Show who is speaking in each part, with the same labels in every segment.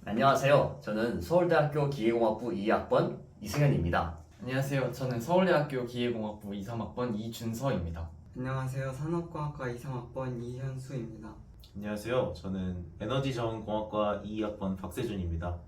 Speaker 1: 안녕하세요. 저는 서울대학교 기계공학부 2학번 이승현입니다.
Speaker 2: 안녕하세요. 저는 서울대학교 기계공학부 2, 3학번 이준서입니다.
Speaker 3: 안녕하세요. 산업과학과 2, 3학번 이현수입니다.
Speaker 4: 안녕하세요. 저는 에너지자원공학과 2학번 박세준입니다.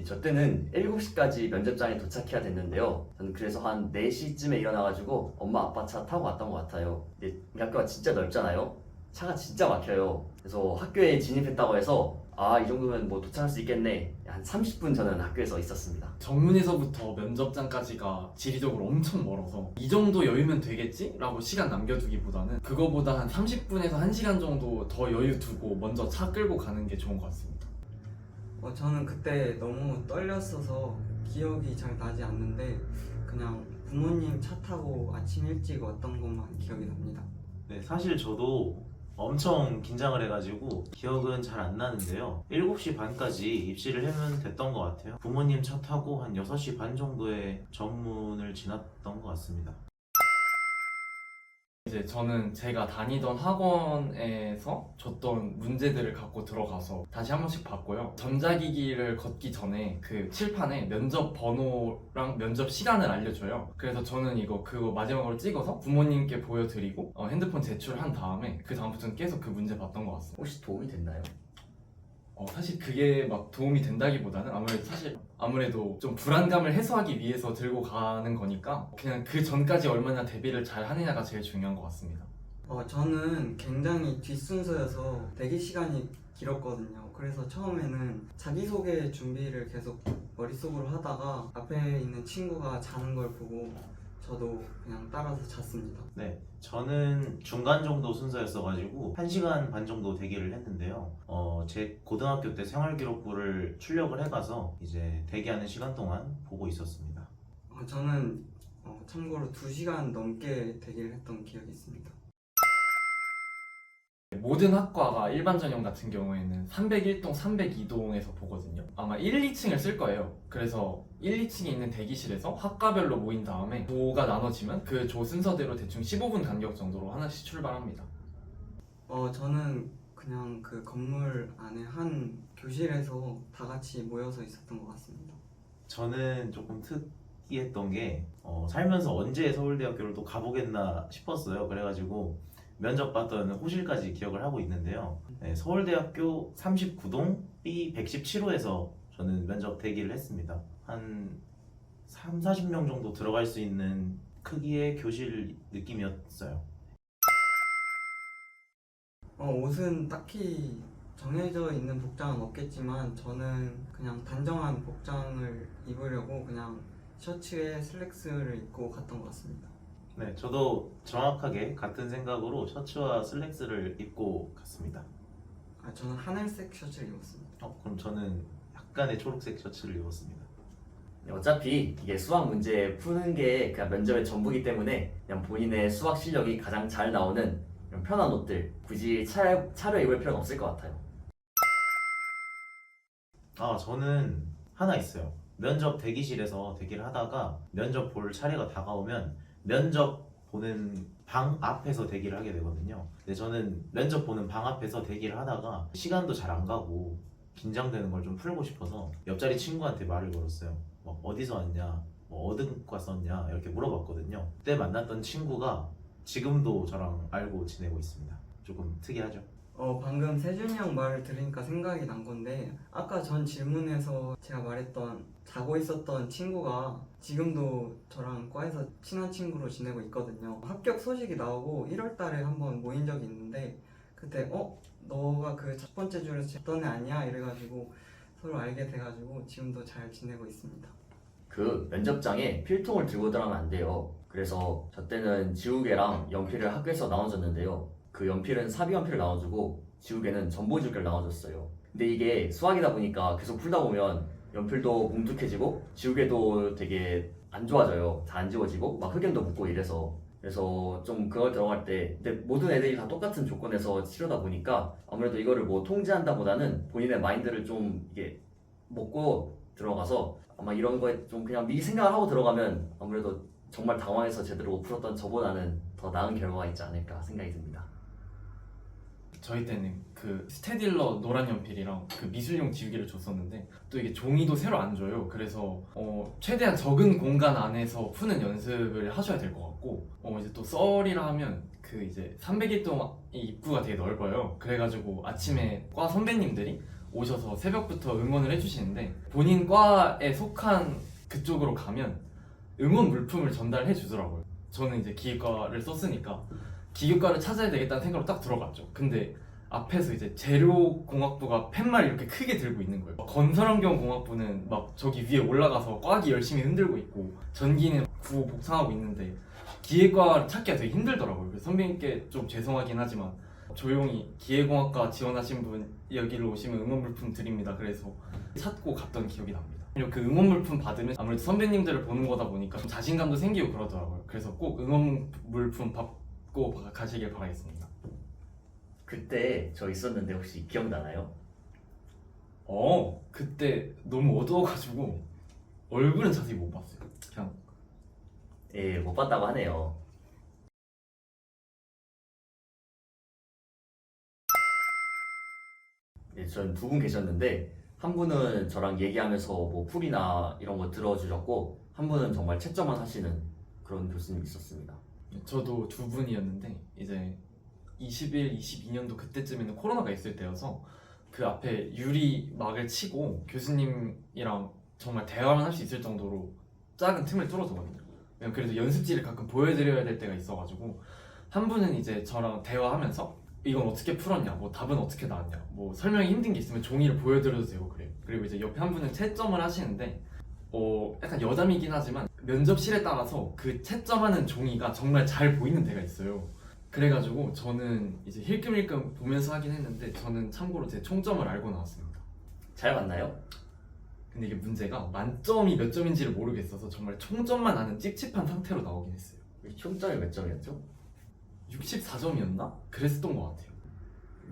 Speaker 1: 저 때는 7시까지 면접장에 도착해야 됐는데요. 저는 그래서 한 4시쯤에 일어나가지고 엄마 아빠 차 타고 왔던 것 같아요. 근데 우리 학교가 진짜 넓잖아요. 차가 진짜 막혀요. 그래서 학교에 진입했다고 해서 이 정도면 뭐 도착할 수 있겠네. 한 30분 저는 학교에서 있었습니다.
Speaker 2: 정문에서부터 면접장까지가 지리적으로 엄청 멀어서 이 정도 여유면 되겠지? 라고 시간 남겨두기보다는 그거보다 한 30분에서 1시간 정도 더 여유 두고 먼저 차 끌고 가는 게 좋은 것 같습니다.
Speaker 3: 저는 그때 너무 떨렸어서 기억이 잘 나지 않는데 그냥 부모님 차 타고 아침 일찍 왔던 것만 기억이 납니다.
Speaker 4: 네, 사실 저도 엄청 긴장을 해가지고 기억은 잘 안 나는데요. 7시 반까지 입시를 하면 됐던 것 같아요. 부모님 차 타고 한 6시 반 정도에 정문을 지났던 것 같습니다.
Speaker 2: 이제 저는 제가 다니던 학원에서 줬던 문제들을 갖고 들어가서 다시 한 번씩 봤고요. 전자기기를 걷기 전에 그 칠판에 면접 번호랑 면접 시간을 알려줘요. 그래서 저는 그거 마지막으로 찍어서 부모님께 보여드리고 핸드폰 제출한 다음에 그 다음부터는 계속 그 문제 봤던 것 같습니다.
Speaker 1: 혹시 도움이 됐나요?
Speaker 2: 사실 그게 막 도움이 된다기보다는 아무래도 좀 불안감을 해소하기 위해서 들고 가는 거니까 그냥 그 전까지 얼마나 대비를 잘 하느냐가 제일 중요한 것 같습니다.
Speaker 3: 저는 굉장히 뒷순서여서 대기 시간이 길었거든요. 그래서 처음에는 자기소개 준비를 계속 머릿속으로 하다가 앞에 있는 친구가 자는 걸 보고 저도 그냥 따라서 잤습니다.
Speaker 4: 네, 저는 중간 정도 순서였어가지고 1시간 반 정도 대기를 했는데요. 제 고등학교 때 생활기록부를 출력을 해가서 이제 대기하는 시간 동안 보고 있었습니다.
Speaker 3: 저는 참고로 2시간 넘게 대기를 했던 기억이 있습니다.
Speaker 2: 모든 학과가 일반 전형 같은 경우에는 301동, 302동에서 보거든요. 아마 1, 2층을 쓸 거예요. 그래서 1, 2층에 있는 대기실에서 학과별로 모인 다음에 조가 나눠지면 그 조 순서대로 대충 15분 간격 정도로 하나씩 출발합니다.
Speaker 3: 저는 그냥 그 건물 안에 한 교실에서 다 같이 모여서 있었던 것 같습니다.
Speaker 4: 저는 조금 특이했던 게 살면서 언제 서울대학교를 또 가보겠나 싶었어요. 그래가지고 면접 봤던 호실까지 기억을 하고 있는데요. 네, 서울대학교 39동 B 117호에서 저는 면접 대기를 했습니다. 한 3, 40명 정도 들어갈 수 있는 크기의 교실 느낌이었어요.
Speaker 3: 옷은 딱히 정해져 있는 복장은 없겠지만 저는 그냥 단정한 복장을 입으려고 그냥 셔츠에 슬랙스를 입고 갔던 것 같습니다.
Speaker 4: 네, 저도 정확하게 같은 생각으로 셔츠와 슬랙스를 입고 갔습니다.
Speaker 3: 저는 하늘색 셔츠를 입었습니다.
Speaker 4: 그럼 저는 약간의 초록색 셔츠를 입었습니다.
Speaker 1: 어차피 이게 수학 문제 푸는 게 그냥 면접의 전부기 때문에 그냥 본인의 수학 실력이 가장 잘 나오는 이런 편한 옷들 굳이 차려 입을 필요는 없을 것 같아요.
Speaker 4: 저는 하나 있어요. 면접 대기실에서 대기를 하다가 면접 볼 차례가 다가오면 면접 보는 방 앞에서 대기를 하게 되거든요. 근데 저는 면접 보는 방 앞에서 대기를 하다가 시간도 잘 안 가고 긴장되는 걸 좀 풀고 싶어서 옆자리 친구한테 말을 걸었어요. 뭐 어디서 왔냐, 뭐 어딘과 썼냐 이렇게 물어봤거든요. 그때 만났던 친구가 지금도 저랑 알고 지내고 있습니다. 조금 특이하죠?
Speaker 3: 방금 세준이 형 말을 들으니까 생각이 난 건데 아까 전 질문에서 제가 말했던 자고 있었던 친구가 지금도 저랑 과에서 친한 친구로 지내고 있거든요. 합격 소식이 나오고 1월 달에 한번 모인 적이 있는데 그때 너가 그 첫 번째 줄에서 잤던 애 아니야? 이래가지고 서로 알게 돼가지고 지금도 잘 지내고 있습니다.
Speaker 1: 그 면접장에 필통을 들고 들어가면 안 돼요. 그래서 저 때는 지우개랑 연필을 학교에서 나눠줬는데요. 그 연필은 사비 연필을 나눠주고 지우개는 전보지우개를 나눠줬어요. 근데 이게 수학이다 보니까 계속 풀다 보면 연필도 뭉툭해지고 지우개도 되게 안 좋아져요. 잘 안 지워지고 막 흑연도 묻고 이래서 그래서 좀 그걸 들어갈 때 근데 모든 애들이 다 똑같은 조건에서 치르다 보니까 아무래도 이거를 뭐 통제한다 보다는 본인의 마인드를 좀 이게 먹고 들어가서 아마 이런 거에 좀 그냥 미리 생각을 하고 들어가면 아무래도 정말 당황해서 제대로 못 풀었던 저보다는 더 나은 결과가 있지 않을까 생각이 듭니다.
Speaker 2: 저희 때는 그 스테딜러 노란 연필이랑 그 미술용 지우개를 줬었는데 또 이게 종이도 새로 안 줘요. 그래서 최대한 적은 공간 안에서 푸는 연습을 하셔야 될 것 같고 이제 또 썰이라 하면 그 이제 301동 입구가 되게 넓어요. 그래가지고 아침에 과 선배님들이 오셔서 새벽부터 응원을 해주시는데 본인 과에 속한 그쪽으로 가면 응원 물품을 전달해 주더라고요. 저는 이제 기계과를 썼으니까 기계과를 찾아야 되겠다는 생각으로 딱 들어갔죠. 근데 앞에서 이제 재료공학부가 팻말 이렇게 크게 들고 있는 거예요. 건설환경공학부는 막 저기 위에 올라가서 꽉이 열심히 흔들고 있고 전기는 구호 복창하고 있는데 기계과를 찾기가 되게 힘들더라고요. 그래서 선배님께 좀 죄송하긴 하지만 조용히 기계공학과 지원하신 분 여기로 오시면 응원 물품 드립니다. 그래서 찾고 갔던 기억이 납니다. 그리고 그 응원 물품 받으면 아무래도 선배님들을 보는 거다 보니까 좀 자신감도 생기고 그러더라고요. 그래서 꼭 응원 물품 받고 가시길 바라겠습니다.
Speaker 1: 그때 저 있었는데 혹시 기억나나요?
Speaker 2: 그때 너무 어두워가지고 얼굴은 자세히 못 봤어요. 그냥
Speaker 1: 예, 못 봤다고 하네요. 네, 전 두 분 계셨는데 한 분은 저랑 얘기하면서 뭐 풀이나 이런 거 들어주셨고 한 분은 정말 채점만 하시는 그런 교수님이 있었습니다.
Speaker 2: 저도 두 분이었는데 이제 21, 22년도 그때쯤에는 코로나가 있을 때여서 그 앞에 유리막을 치고 교수님이랑 정말 대화만 할 수 있을 정도로 작은 틈을 뚫어두거든요. 왜냐면 그래도 연습지를 가끔 보여드려야 될 때가 있어가지고 한 분은 이제 저랑 대화하면서 이건 어떻게 풀었냐, 뭐 답은 어떻게 나왔냐, 뭐 설명이 힘든 게 있으면 종이를 보여드려도 되고 그래요. 그리고 이제 옆에 한 분은 채점을 하시는데 약간 여담이긴 하지만 면접실에 따라서 그 채점하는 종이가 정말 잘 보이는 데가 있어요. 그래가지고 저는 이제 힐끔힐끔 보면서 하긴 했는데 저는 참고로 제 총점을 알고 나왔습니다.
Speaker 1: 잘 봤나요?
Speaker 2: 근데 이게 문제가 만점이 몇 점인지를 모르겠어서 정말 총점만 아는 찝찝한 상태로 나오긴 했어요.
Speaker 1: 총점이 몇 점이었죠?
Speaker 2: 64점이었나? 그랬었던 것 같아요.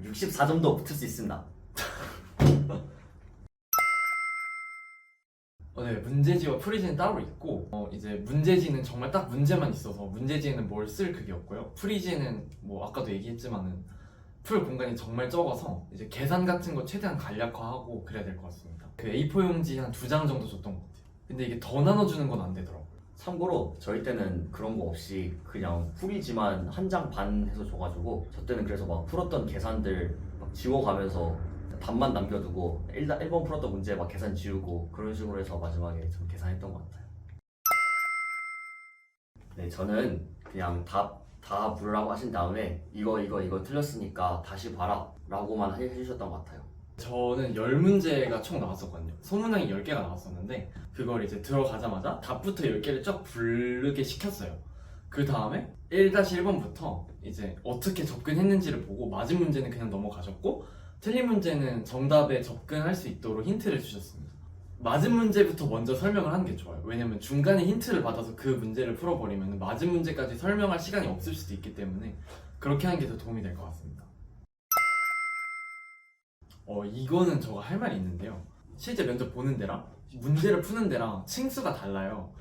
Speaker 1: 64점도 붙을 수 있습니다.
Speaker 2: 네, 문제지와 풀이지는 따로 있고 이제 문제지는 정말 딱 문제만 있어서 문제지에는 뭘 쓸 그게 없고요. 풀이지는 뭐 아까도 얘기했지만은 풀 공간이 정말 적어서 이제 계산 같은 거 최대한 간략화하고 그래야 될 것 같습니다. 그 A4 용지 한 2장 정도 줬던 것 같아요. 근데 이게 더 나눠주는 건 안 되더라고요.
Speaker 1: 참고로 저희 때는 그런 거 없이 그냥 풀이지만 한 장 반 해서 줘가지고 저 때는 그래서 막 풀었던 계산들 막 지워가면서 답만 남겨두고 1번 풀었던 문제 막 계산 지우고 그런 식으로 해서 마지막에 좀 계산했던 것 같아요. 네, 저는 그냥 다 부르라고 하신 다음에 이거 틀렸으니까 다시 봐라 라고만 해주셨던 것 같아요.
Speaker 2: 저는 10문제가 총 나왔었거든요. 소문항이 10개가 나왔었는데 그걸 이제 들어가자마자 답부터 10개를 쫙 부르게 시켰어요. 그 다음에 1-1번부터 이제 어떻게 접근했는지를 보고 맞은 문제는 그냥 넘어가셨고 틀린 문제는 정답에 접근할 수 있도록 힌트를 주셨습니다. 맞은 문제부터 먼저 설명을 하는 게 좋아요. 왜냐면 중간에 힌트를 받아서 그 문제를 풀어버리면 맞은 문제까지 설명할 시간이 없을 수도 있기 때문에 그렇게 하는 게 더 도움이 될 것 같습니다. 이거는 저가 할 말이 있는데요. 실제 면접 보는 데랑 문제를 푸는 데랑 층수가 달라요.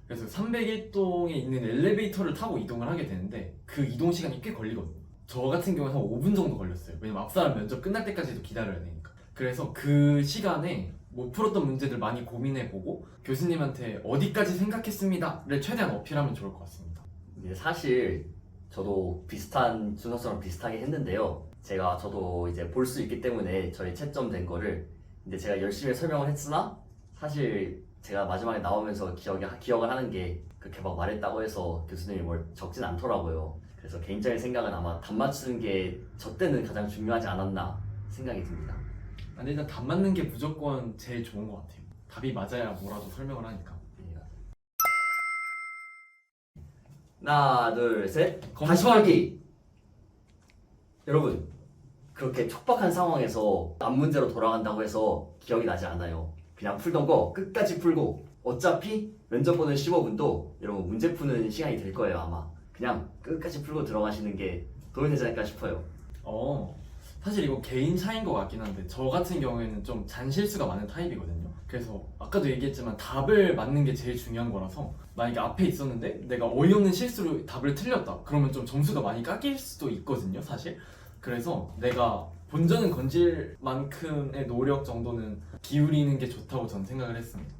Speaker 2: 그래서 301동에 있는 엘리베이터를 타고 이동을 하게 되는데 그 이동 시간이 꽤 걸리거든요. 저 같은 경우는 한 5분 정도 걸렸어요. 왜냐면 앞사람 면접 끝날 때까지도 기다려야 되니까. 그래서 그 시간에 못 풀었던 문제들 많이 고민해보고 교수님한테 어디까지 생각했습니다를 최대한 어필하면 좋을 것 같습니다.
Speaker 1: 근데 사실 저도 비슷한 준호처럼 비슷하게 했는데요. 저도 이제 볼 수 있기 때문에 저희 채점된 거를 근데 제가 열심히 설명을 했으나 사실 제가 마지막에 나오면서 기억을 하는 게 그렇게 막 말했다고 해서 교수님이 뭘 적진 않더라고요. 그래서 개인적인 생각은 아마 답 맞추는 게 저 때는 가장 중요하지 않았나 생각이 듭니다.
Speaker 2: 근데 일단 답 맞는 게 무조건 제일 좋은 것 같아요. 답이 맞아야 뭐라도 설명을 하니까.
Speaker 1: 하나, 둘, 셋. 다시
Speaker 2: 검토하기.
Speaker 1: 풀기. 여러분, 그렇게 촉박한 상황에서 앞문제로 돌아간다고 해서 기억이 나지 않아요. 그냥 풀던 거 끝까지 풀고 어차피 면접 보는 15분도 여러분 문제 푸는 시간이 될 거예요 아마. 그냥 끝까지 풀고 들어가시는 게 도움이 되지 않을까 싶어요.
Speaker 2: 사실 이거 개인 차이인 것 같긴 한데 저 같은 경우에는 좀 잔실수가 많은 타입이거든요. 그래서 아까도 얘기했지만 답을 맞는 게 제일 중요한 거라서 만약에 앞에 있었는데 내가 어이없는 실수로 답을 틀렸다 그러면 좀 점수가 많이 깎일 수도 있거든요 사실. 그래서 내가 본전은 건질 만큼의 노력 정도는 기울이는 게 좋다고 저는 생각을 했습니다.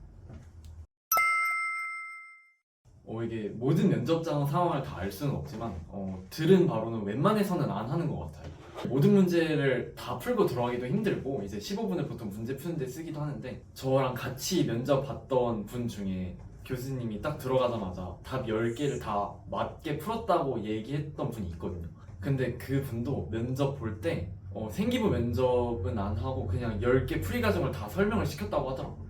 Speaker 2: 이게 모든 면접장 상황을 다 알 수는 없지만 들은 바로는 웬만해서는 안 하는 것 같아요. 모든 문제를 다 풀고 들어가기도 힘들고 이제 15분을 보통 문제 푸는데 쓰기도 하는데 저랑 같이 면접 봤던 분 중에 교수님이 딱 들어가자마자 답 10개를 다 맞게 풀었다고 얘기했던 분이 있거든요. 근데 그 분도 면접 볼 때 생기부 면접은 안 하고 그냥 10개 풀이 과정을 다 설명을 시켰다고 하더라고요.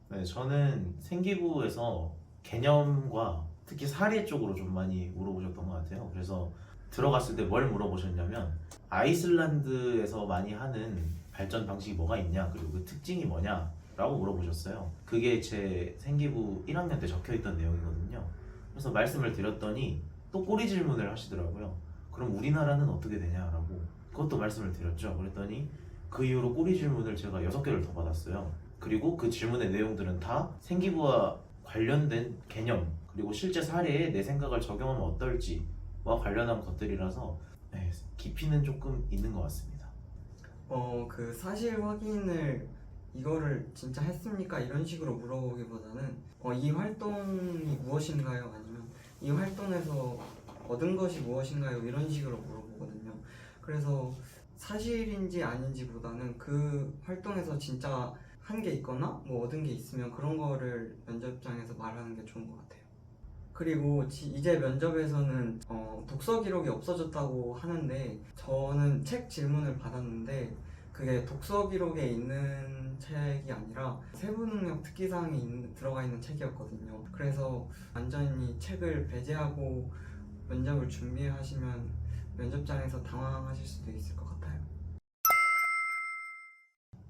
Speaker 4: 네, 저는 생기부에서 개념과 특히 사례 쪽으로 좀 많이 물어보셨던 것 같아요. 그래서 들어갔을 때 뭘 물어보셨냐면 아이슬란드에서 많이 하는 발전 방식이 뭐가 있냐 그리고 그 특징이 뭐냐 라고 물어보셨어요. 그게 제 생기부 1학년 때 적혀있던 내용이거든요. 그래서 말씀을 드렸더니 또 꼬리 질문을 하시더라고요. 그럼 우리나라는 어떻게 되냐라고 그것도 말씀을 드렸죠. 그랬더니 그 이후로 꼬리 질문을 제가 6개를 더 받았어요. 그리고 그 질문의 내용들은 다 생기부와 관련된 개념 그리고 실제 사례에 내 생각을 적용하면 어떨지와 관련한 것들이라서 네, 깊이는 조금 있는 것 같습니다.
Speaker 3: 그 사실 확인을 이거를 진짜 했습니까? 이런 식으로 물어보기보다는 이 활동이 무엇인가요? 아니면 이 활동에서 얻은 것이 무엇인가요? 이런 식으로 물어보거든요. 그래서 사실인지 아닌지보다는 그 활동에서 진짜 한 게 있거나 뭐 얻은 게 있으면 그런 거를 면접장에서 말하는 게 좋은 것 같아요. 그리고 이제 면접에서는 독서 기록이 없어졌다고 하는데 저는 책 질문을 받았는데 그게 독서 기록에 있는 책이 아니라 세부능력 특기사항이 들어가 있는 책이었거든요. 그래서 완전히 책을 배제하고 면접을 준비하시면 면접장에서 당황하실 수도 있을 것 같아요.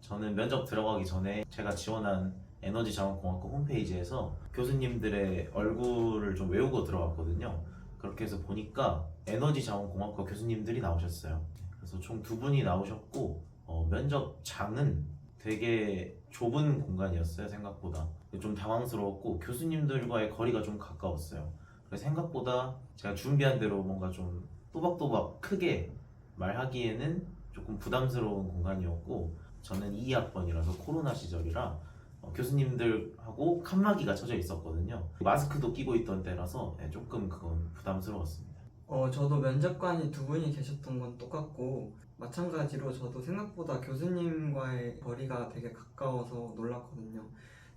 Speaker 4: 저는 면접 들어가기 전에 제가 지원한 에너지자원공학과 홈페이지에서 교수님들의 얼굴을 좀 외우고 들어갔거든요. 그렇게 해서 보니까 에너지자원공학과 교수님들이 나오셨어요. 그래서 총 2분이 나오셨고 면접장은 되게 좁은 공간이었어요. 생각보다 좀 당황스러웠고 교수님들과의 거리가 좀 가까웠어요. 그래서 생각보다 제가 준비한 대로 뭔가 좀 또박또박 크게 말하기에는 조금 부담스러운 공간이었고 저는 2학번이라서 코로나 시절이라 교수님들하고 칸막이가 쳐져 있었거든요. 마스크도 끼고 있던 때라서 조금 그건 부담스러웠습니다.
Speaker 3: 저도 면접관이 2분이 계셨던 건 똑같고 마찬가지로 저도 생각보다 교수님과의 거리가 되게 가까워서 놀랐거든요.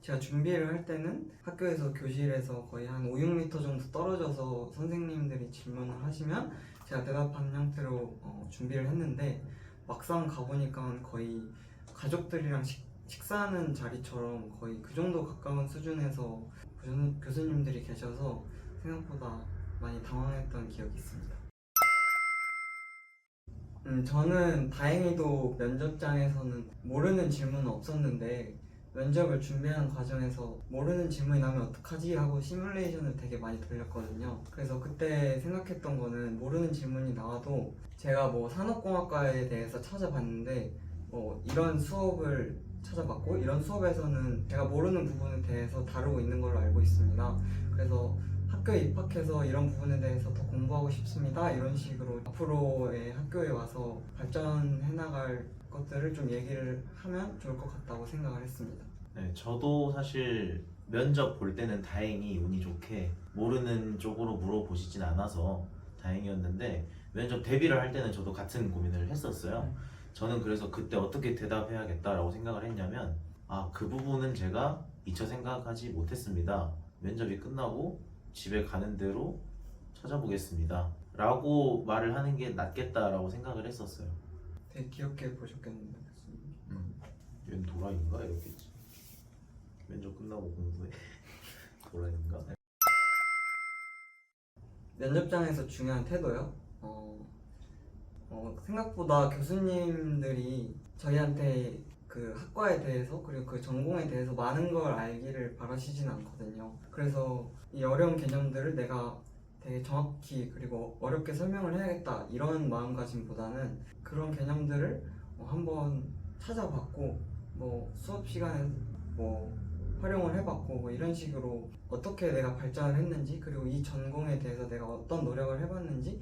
Speaker 3: 제가 준비를 할 때는 학교에서 교실에서 거의 한 5, 6m 정도 떨어져서 선생님들이 질문을 하시면 제가 대답하는 형태로 준비를 했는데 막상 가보니까 거의 가족들이랑 식사하는 자리처럼 거의 그 정도 가까운 수준에서 교수님들이 계셔서 생각보다 많이 당황했던 기억이 있습니다. 저는 다행히도 면접장에서는 모르는 질문은 없었는데 면접을 준비하는 과정에서 모르는 질문이 나면 어떡하지 하고 시뮬레이션을 되게 많이 돌렸거든요. 그래서 그때 생각했던 거는 모르는 질문이 나와도 제가 뭐 산업공학과에 대해서 찾아봤는데 이런 수업을 찾아봤고 이런 수업에서는 제가 모르는 부분에 대해서 다루고 있는 걸로 알고 있습니다. 그래서 학교에 입학해서 이런 부분에 대해서 더 공부하고 싶습니다. 이런 식으로 앞으로의 학교에 와서 발전해 나갈 것들을 좀 얘기를 하면 좋을 것 같다고 생각을 했습니다.
Speaker 4: 네, 저도 사실 면접 볼 때는 다행히 운이 좋게 모르는 쪽으로 물어보시진 않아서 다행이었는데 면접 대비를 할 때는 저도 같은 고민을 했었어요. 저는 그래서 그때 어떻게 대답해야겠다라고 생각을 했냐면 그 부분은 제가 미처 생각하지 못했습니다. 면접이 끝나고 집에 가는 대로 찾아보겠습니다 라고 말을 하는 게 낫겠다라고 생각을 했었어요.
Speaker 3: 되게 귀엽게 보셨겠는데 교수님.
Speaker 4: 얘는 도라이인가? 이렇겠지. 면접 끝나고 공부해. 도라이인가?
Speaker 3: 면접장에서 중요한 태도요? 생각보다 교수님들이 저희한테 그 학과에 대해서 그리고 그 전공에 대해서 많은 걸 알기를 바라시진 않거든요. 그래서 이 어려운 개념들을 내가 되게 정확히 그리고 어렵게 설명을 해야겠다 이런 마음가짐보다는 그런 개념들을 한번 찾아봤고 뭐 수업 시간에 뭐 활용을 해봤고 뭐 이런 식으로 어떻게 내가 발전을 했는지 그리고 이 전공에 대해서 내가 어떤 노력을 해봤는지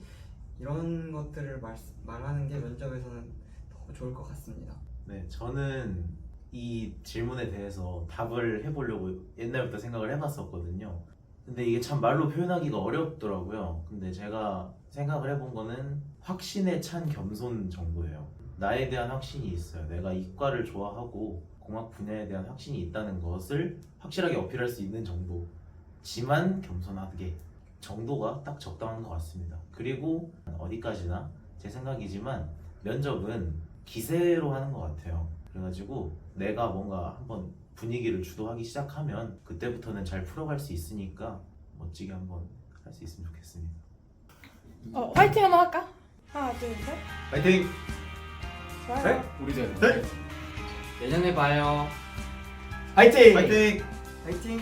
Speaker 3: 이런 것들을 말하는 게 면접에서는 더 좋을 것 같습니다.
Speaker 4: 네, 저는 이 질문에 대해서 답을 해보려고 옛날부터 생각을 해봤었거든요. 근데 이게 참 말로 표현하기가 어렵더라고요. 근데 제가 생각을 해본 거는 확신에 찬 겸손 정도예요. 나에 대한 확신이 있어요. 내가 이과를 좋아하고 공학 분야에 대한 확신이 있다는 것을 확실하게 어필할 수 있는 정도지만 겸손하게 정도가 딱 적당한 것 같습니다. 그리고 어디까지나 제 생각이지만 면접은 기세로 하는 것 같아요. 그래가지고 내가 뭔가 한번 분위기를 주도하기 시작하면 그때부터는 잘 풀어갈 수 있으니까 멋지게 한번 할 수 있으면 좋겠습니다.
Speaker 5: 화이팅 한번 할까? 하나, 둘, 셋.
Speaker 4: 파이팅!
Speaker 5: 좋아요.
Speaker 1: 네?
Speaker 2: 우리도 내년에 봐요.
Speaker 1: 화이팅!
Speaker 4: 파이팅!
Speaker 3: 화이팅!